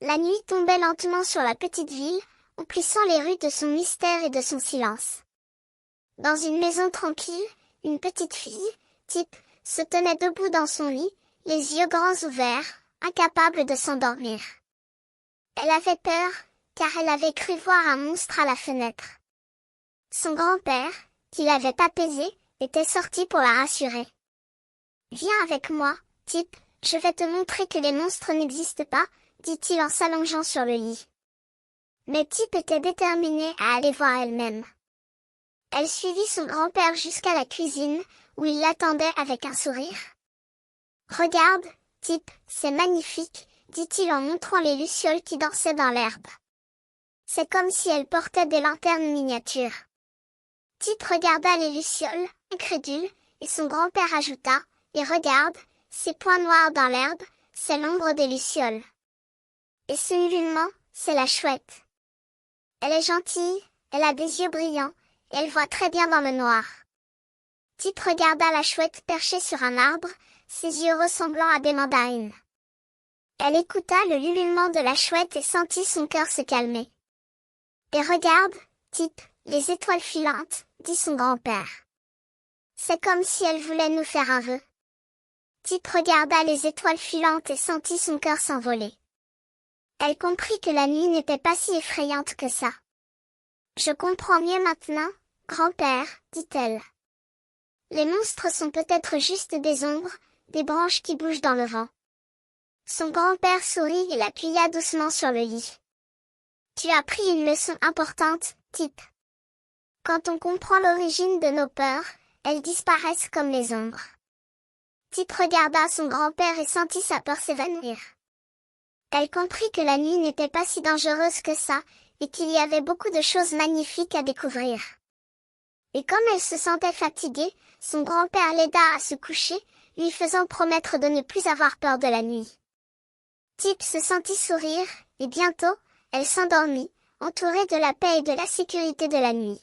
La nuit tombait lentement sur la petite ville, emplissant les rues de son mystère et de son silence. Dans une maison tranquille, une petite fille, Tip, se tenait debout dans son lit, les yeux grands ouverts, incapable de s'endormir. Elle avait peur, car elle avait cru voir un monstre à la fenêtre. Son grand-père, qui l'avait apaisée, était sorti pour la rassurer. « Viens avec moi, Tip, je vais te montrer que les monstres n'existent pas, » dit-il en s'allongeant sur le lit. Mais Tip était déterminée à aller voir elle-même. Elle suivit son grand-père jusqu'à la cuisine, où il l'attendait avec un sourire. « Regarde, Tip, c'est magnifique, » dit-il en montrant les lucioles qui dansaient dans l'herbe. C'est comme si elles portaient des lanternes miniatures. Tip regarda les lucioles, incrédule, et son grand-père ajouta, « Et regarde, ces points noirs dans l'herbe, c'est l'ombre des lucioles. Et ce ululement, c'est la chouette. Elle est gentille, elle a des yeux brillants, et elle voit très bien dans le noir. » Tip regarda la chouette perchée sur un arbre, ses yeux ressemblant à des mandarines. Elle écouta le ululement de la chouette et sentit son cœur se calmer. « Et regarde, Tip, les étoiles filantes, » dit son grand-père. « C'est comme si elles voulaient nous faire un vœu. » Tip regarda les étoiles filantes et sentit son cœur s'envoler. Elle comprit que la nuit n'était pas si effrayante que ça. « Je comprends mieux maintenant, grand-père, » dit-elle. « Les monstres sont peut-être juste des ombres, des branches qui bougent dans le vent. » Son grand-père sourit et l'appuya doucement sur le lit. « Tu as appris une leçon importante, Tip. Quand on comprend l'origine de nos peurs, elles disparaissent comme les ombres. » Tip regarda son grand-père et sentit sa peur s'évanouir. Elle comprit que la nuit n'était pas si dangereuse que ça, et qu'il y avait beaucoup de choses magnifiques à découvrir. Et comme elle se sentait fatiguée, son grand-père l'aida à se coucher, lui faisant promettre de ne plus avoir peur de la nuit. Tip se sentit sourire, et bientôt, elle s'endormit, entourée de la paix et de la sécurité de la nuit.